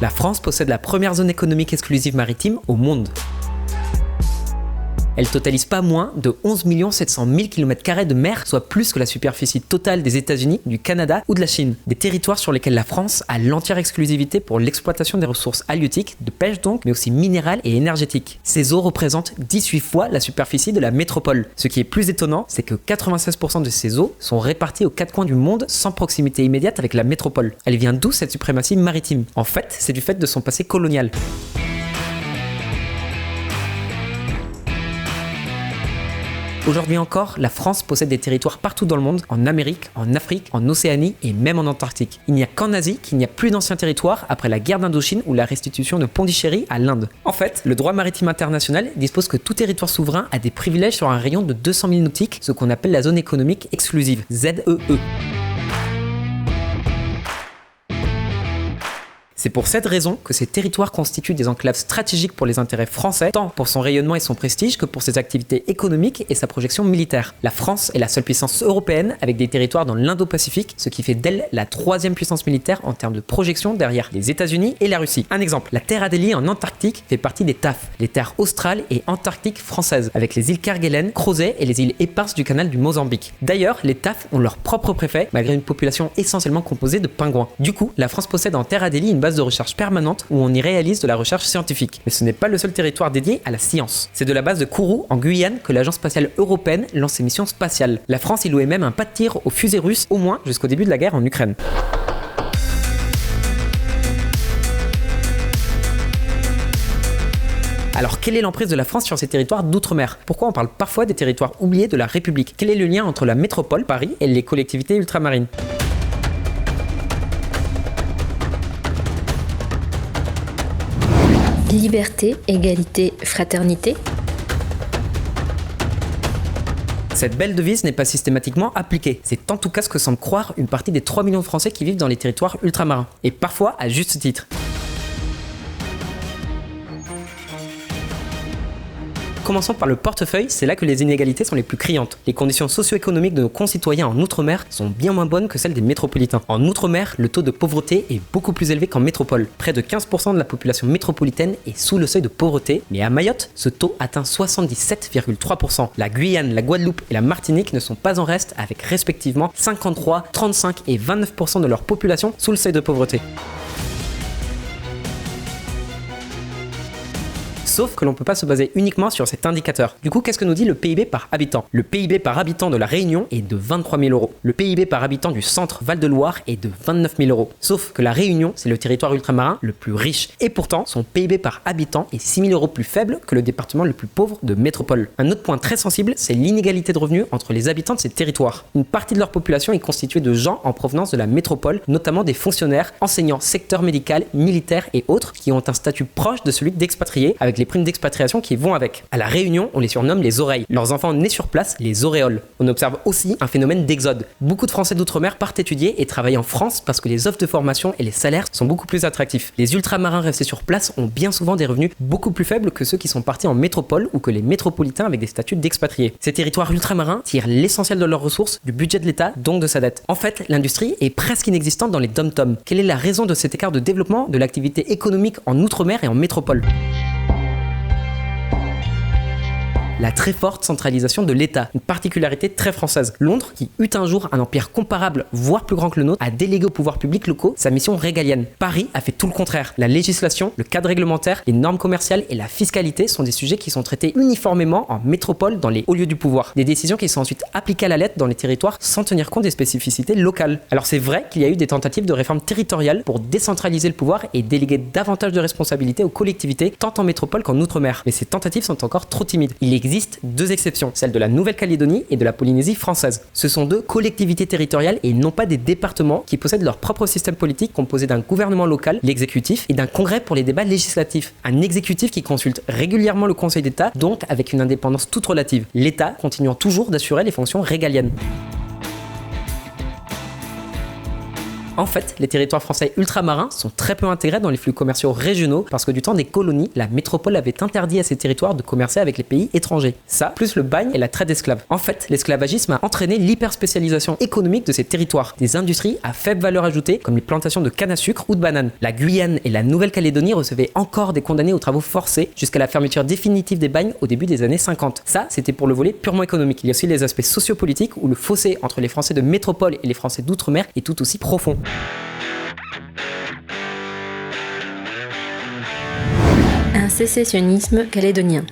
La France possède la première zone économique exclusive maritime au monde. Elle totalise pas moins de 11 700 000 km² de mer, soit plus que la superficie totale des États-Unis, du Canada ou de la Chine. Des territoires sur lesquels la France a l'entière exclusivité pour l'exploitation des ressources halieutiques, de pêche donc, mais aussi minérales et énergétiques. Ces eaux représentent 18 fois la superficie de la métropole. Ce qui est plus étonnant, c'est que 96% de ces eaux sont réparties aux quatre coins du monde sans proximité immédiate avec la métropole. Elle vient d'où cette suprématie maritime ? En fait, c'est du fait de son passé colonial. Aujourd'hui encore, la France possède des territoires partout dans le monde, en Amérique, en Afrique, en Océanie et même en Antarctique. Il n'y a qu'en Asie qu'il n'y a plus d'anciens territoires après la guerre d'Indochine ou la restitution de Pondichéry à l'Inde. En fait, le droit maritime international dispose que tout territoire souverain a des privilèges sur un rayon de 200 000 nautiques, ce qu'on appelle la zone économique exclusive, ZEE. C'est pour cette raison que ces territoires constituent des enclaves stratégiques pour les intérêts français, tant pour son rayonnement et son prestige que pour ses activités économiques et sa projection militaire. La France est la seule puissance européenne avec des territoires dans l'Indo-Pacifique, ce qui fait d'elle la troisième puissance militaire en termes de projection derrière les États-Unis et la Russie. Un exemple, la terre Adélie en Antarctique fait partie des TAF, les terres australes et antarctiques françaises, avec les îles Kerguelen, Crozet et les îles éparses du canal du Mozambique. D'ailleurs, les TAF ont leur propre préfet, malgré une population essentiellement composée de pingouins. Du coup, la France possède en terre Adélie une base de recherche permanente où on y réalise de la recherche scientifique. Mais ce n'est pas le seul territoire dédié à la science. C'est de la base de Kourou, en Guyane, que l'Agence spatiale européenne lance ses missions spatiales. La France y louait même un pas de tir aux fusées russes, au moins jusqu'au début de la guerre en Ukraine. Alors, quelle est l'emprise de la France sur ces territoires d'outre-mer ? Pourquoi on parle parfois des territoires oubliés de la République ? Quel est le lien entre la métropole, Paris, et les collectivités ultramarines ? Liberté, égalité, fraternité. Cette belle devise n'est pas systématiquement appliquée. C'est en tout cas ce que semble croire une partie des 3 millions de Français qui vivent dans les territoires ultramarins. Et parfois à juste titre. Commençons par le portefeuille, c'est là que les inégalités sont les plus criantes. Les conditions socio-économiques de nos concitoyens en Outre-mer sont bien moins bonnes que celles des métropolitains. En Outre-mer, le taux de pauvreté est beaucoup plus élevé qu'en métropole. Près de 15% de la population métropolitaine est sous le seuil de pauvreté, mais à Mayotte, ce taux atteint 77,3%. La Guyane, la Guadeloupe et la Martinique ne sont pas en reste avec respectivement 53, 35 et 29% de leur population sous le seuil de pauvreté. Sauf que l'on ne peut pas se baser uniquement sur cet indicateur. Du coup, qu'est-ce que nous dit le PIB par habitant ? Le PIB par habitant de la Réunion est de 23 000 €. Le PIB par habitant du centre Val-de-Loire est de 29 000 €. Sauf que la Réunion, c'est le territoire ultramarin le plus riche. Et pourtant, son PIB par habitant est 6 000 € plus faible que le département le plus pauvre de métropole. Un autre point très sensible, c'est l'inégalité de revenus entre les habitants de ces territoires. Une partie de leur population est constituée de gens en provenance de la métropole, notamment des fonctionnaires, enseignants, secteur médical, militaires et autres, qui ont un statut proche de celui d'expatriés, avec les primes d'expatriation qui vont avec. À la Réunion, on les surnomme les oreilles. Leurs enfants nés sur place, les auréoles. On observe aussi un phénomène d'exode. Beaucoup de Français d'outre-mer partent étudier et travailler en France parce que les offres de formation et les salaires sont beaucoup plus attractifs. Les ultramarins restés sur place ont bien souvent des revenus beaucoup plus faibles que ceux qui sont partis en métropole ou que les métropolitains avec des statuts d'expatriés. Ces territoires ultramarins tirent l'essentiel de leurs ressources du budget de l'État, donc de sa dette. En fait, l'industrie est presque inexistante dans les dom-toms. Quelle est la raison de cet écart de développement de l'activité économique en outre-mer et en métropole ? La très forte centralisation de l'État, une particularité très française. Londres, qui eut un jour un empire comparable, voire plus grand que le nôtre, a délégué aux pouvoirs publics locaux sa mission régalienne. Paris a fait tout le contraire. La législation, le cadre réglementaire, les normes commerciales et la fiscalité sont des sujets qui sont traités uniformément en métropole dans les hauts lieux du pouvoir. Des décisions qui sont ensuite appliquées à la lettre dans les territoires sans tenir compte des spécificités locales. Alors c'est vrai qu'il y a eu des tentatives de réforme territoriale pour décentraliser le pouvoir et déléguer davantage de responsabilités aux collectivités, tant en métropole qu'en outre-mer. Mais ces tentatives sont encore trop timides. Il existe deux exceptions, celles de la Nouvelle-Calédonie et de la Polynésie française. Ce sont deux collectivités territoriales et non pas des départements qui possèdent leur propre système politique composé d'un gouvernement local, l'exécutif, et d'un congrès pour les débats législatifs. Un exécutif qui consulte régulièrement le Conseil d'État, donc avec une indépendance toute relative. L'État continuant toujours d'assurer les fonctions régaliennes. En fait, les territoires français ultramarins sont très peu intégrés dans les flux commerciaux régionaux parce que du temps des colonies, la métropole avait interdit à ces territoires de commercer avec les pays étrangers. Ça, plus le bagne et la traite d'esclaves. En fait, l'esclavagisme a entraîné l'hyperspécialisation économique de ces territoires. Des industries à faible valeur ajoutée comme les plantations de canne à sucre ou de bananes. La Guyane et la Nouvelle-Calédonie recevaient encore des condamnés aux travaux forcés jusqu'à la fermeture définitive des bagnes au début des années 50. Ça, c'était pour le volet purement économique. Il y a aussi les aspects sociopolitiques où le fossé entre les Français de métropole et les Français d'outre-mer est tout aussi profond. Un sécessionnisme calédonien.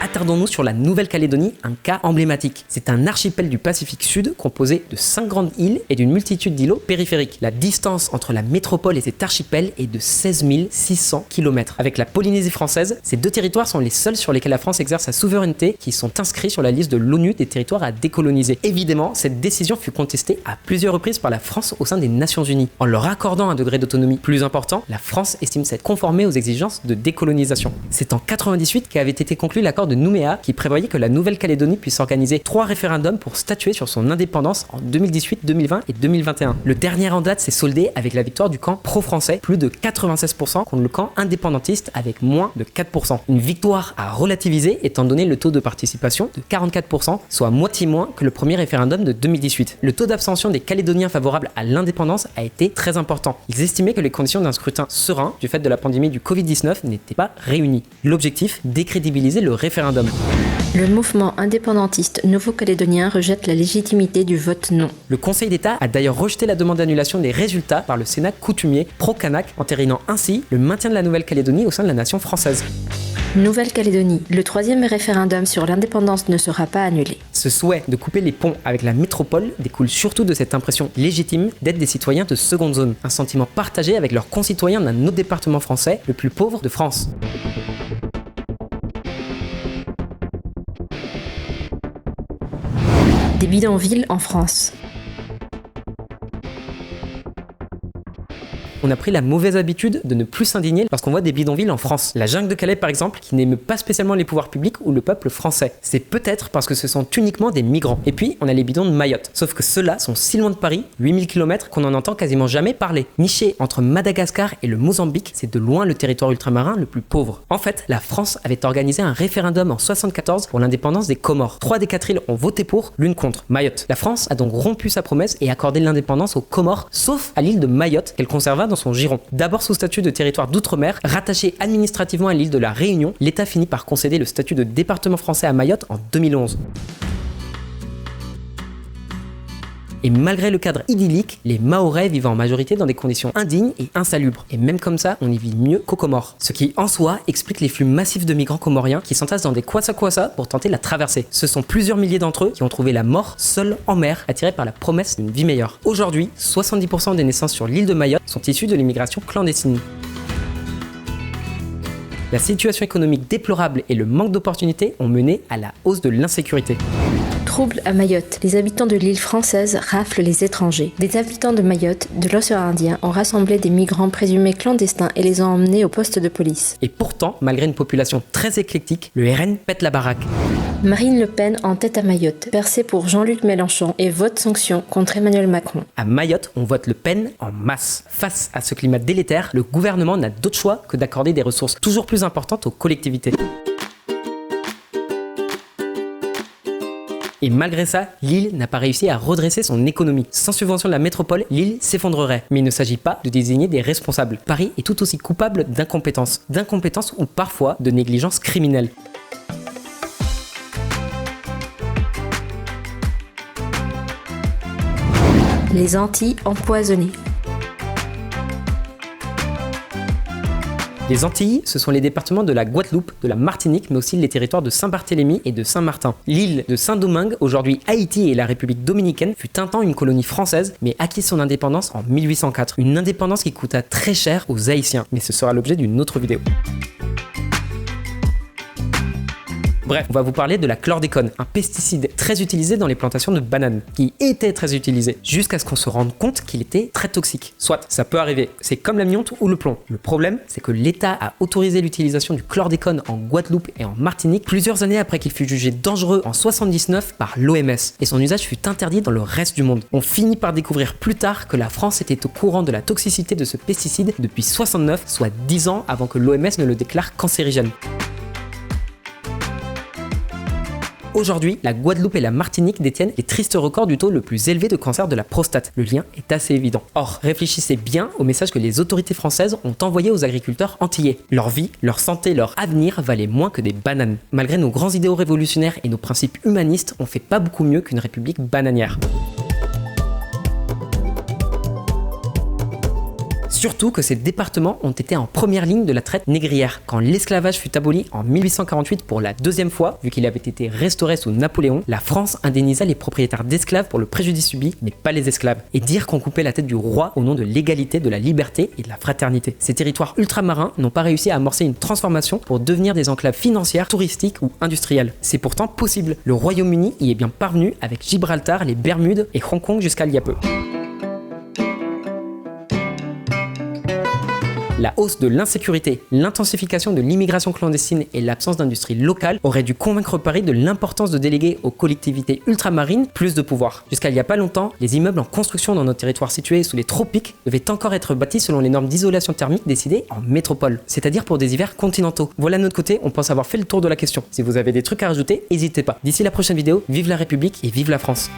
Attardons-nous sur la Nouvelle-Calédonie, un cas emblématique. C'est un archipel du Pacifique Sud composé de 5 grandes îles et d'une multitude d'îlots périphériques. La distance entre la métropole et cet archipel est de 16 600 km. Avec la Polynésie française, ces deux territoires sont les seuls sur lesquels la France exerce sa souveraineté qui sont inscrits sur la liste de l'ONU des territoires à décoloniser. Évidemment, cette décision fut contestée à plusieurs reprises par la France au sein des Nations Unies. En leur accordant un degré d'autonomie plus important, la France estime s'être conformée aux exigences de décolonisation. C'est en 1998 qu'avait été conclu l'accord de Nouméa qui prévoyait que la Nouvelle-Calédonie puisse organiser 3 référendums pour statuer sur son indépendance en 2018, 2020 et 2021. Le dernier en date s'est soldé avec la victoire du camp pro-français, plus de 96% contre le camp indépendantiste avec moins de 4%. Une victoire à relativiser étant donné le taux de participation de 44%, soit moitié moins que le premier référendum de 2018. Le taux d'abstention des Calédoniens favorables à l'indépendance a été très important. Ils estimaient que les conditions d'un scrutin serein du fait de la pandémie du Covid-19 n'étaient pas réunies. L'objectif, décrédibiliser le référendum. Le mouvement indépendantiste nouveau-calédonien rejette la légitimité du vote non. Le Conseil d'État a d'ailleurs rejeté la demande d'annulation des résultats par le Sénat coutumier pro-Kanak, entérinant ainsi le maintien de la Nouvelle-Calédonie au sein de la nation française. Nouvelle-Calédonie, le 3e référendum sur l'indépendance ne sera pas annulé. Ce souhait de couper les ponts avec la métropole découle surtout de cette impression légitime d'être des citoyens de seconde zone, un sentiment partagé avec leurs concitoyens d'un autre département français, le plus pauvre de France. Des bidonvilles en France. On a pris la mauvaise habitude de ne plus s'indigner lorsqu'on voit des bidonvilles en France. La jungle de Calais par exemple, qui n'émeut pas spécialement les pouvoirs publics ou le peuple français. C'est peut-être parce que ce sont uniquement des migrants. Et puis, on a les bidons de Mayotte. Sauf que ceux-là sont si loin de Paris, 8000 km, qu'on en entend quasiment jamais parler. Niché entre Madagascar et le Mozambique, c'est de loin le territoire ultramarin le plus pauvre. En fait, la France avait organisé un référendum en 1974 pour l'indépendance des Comores. 3 des 4 îles ont voté pour, l'une contre, Mayotte. La France a donc rompu sa promesse et accordé l'indépendance aux Comores, sauf à l'île de Mayotte, qu'elle conserva dans son giron. D'abord sous statut de territoire d'outre-mer, rattaché administrativement à l'île de la Réunion, l'État finit par concéder le statut de département français à Mayotte en 2011. Et malgré le cadre idyllique, les Mahorais vivent en majorité dans des conditions indignes et insalubres. Et même comme ça, on y vit mieux qu'aux Comores. Ce qui, en soi, explique les flux massifs de migrants comoriens qui s'entassent dans des kwassa-kwassa pour tenter la traversée. Ce sont plusieurs milliers d'entre eux qui ont trouvé la mort seuls en mer, attirés par la promesse d'une vie meilleure. Aujourd'hui, 70% des naissances sur l'île de Mayotte sont issues de l'immigration clandestine. La situation économique déplorable et le manque d'opportunités ont mené à la hausse de l'insécurité. Troubles à Mayotte. Les habitants de l'île française raflent les étrangers. Des habitants de Mayotte, de l'océan Indien, ont rassemblé des migrants présumés clandestins et les ont emmenés au poste de police. Et pourtant, malgré une population très éclectique, le RN pète la baraque. Marine Le Pen en tête à Mayotte, percée pour Jean-Luc Mélenchon et vote sanction contre Emmanuel Macron. À Mayotte, on vote Le Pen en masse. Face à ce climat délétère, le gouvernement n'a d'autre choix que d'accorder des ressources toujours plus importantes aux collectivités. Et malgré ça, l'île n'a pas réussi à redresser son économie. Sans subvention de la métropole, l'île s'effondrerait. Mais il ne s'agit pas de désigner des responsables. Paris est tout aussi coupable d'incompétence. D'incompétence ou parfois de négligence criminelle. Les Antilles empoisonnées. Les Antilles, ce sont les départements de la Guadeloupe, de la Martinique, mais aussi les territoires de Saint-Barthélemy et de Saint-Martin. L'île de Saint-Domingue, aujourd'hui Haïti et la République dominicaine, fut un temps une colonie française, mais acquit son indépendance en 1804. Une indépendance qui coûta très cher aux Haïtiens, mais ce sera l'objet d'une autre vidéo. Bref, on va vous parler de la chlordécone, un pesticide très utilisé dans les plantations de bananes, qui était très utilisé, jusqu'à ce qu'on se rende compte qu'il était très toxique. Soit, ça peut arriver, c'est comme l'amiante ou le plomb. Le problème, c'est que l'État a autorisé l'utilisation du chlordécone en Guadeloupe et en Martinique plusieurs années après qu'il fut jugé dangereux en 79 par l'OMS, et son usage fut interdit dans le reste du monde. On finit par découvrir plus tard que la France était au courant de la toxicité de ce pesticide depuis 69, soit 10 ans avant que l'OMS ne le déclare cancérigène. Aujourd'hui, la Guadeloupe et la Martinique détiennent les tristes records du taux le plus élevé de cancer de la prostate. Le lien est assez évident. Or, réfléchissez bien au message que les autorités françaises ont envoyé aux agriculteurs antillais. Leur vie, leur santé, leur avenir valaient moins que des bananes. Malgré nos grands idéaux révolutionnaires et nos principes humanistes, on fait pas beaucoup mieux qu'une république bananière. Surtout que ces départements ont été en première ligne de la traite négrière. Quand l'esclavage fut aboli en 1848 pour la deuxième fois, vu qu'il avait été restauré sous Napoléon, la France indemnisa les propriétaires d'esclaves pour le préjudice subi, mais pas les esclaves. Et dire qu'on coupait la tête du roi au nom de l'égalité, de la liberté et de la fraternité. Ces territoires ultramarins n'ont pas réussi à amorcer une transformation pour devenir des enclaves financières, touristiques ou industrielles. C'est pourtant possible. Le Royaume-Uni y est bien parvenu avec Gibraltar, les Bermudes et Hong Kong jusqu'à il y a peu. La hausse de l'insécurité, l'intensification de l'immigration clandestine et l'absence d'industrie locale auraient dû convaincre Paris de l'importance de déléguer aux collectivités ultramarines plus de pouvoir. Jusqu'à il y a pas longtemps, les immeubles en construction dans nos territoires situés sous les tropiques devaient encore être bâtis selon les normes d'isolation thermique décidées en métropole, c'est-à-dire pour des hivers continentaux. Voilà, de notre côté, on pense avoir fait le tour de la question. Si vous avez des trucs à rajouter, n'hésitez pas. D'ici la prochaine vidéo, vive la République et vive la France.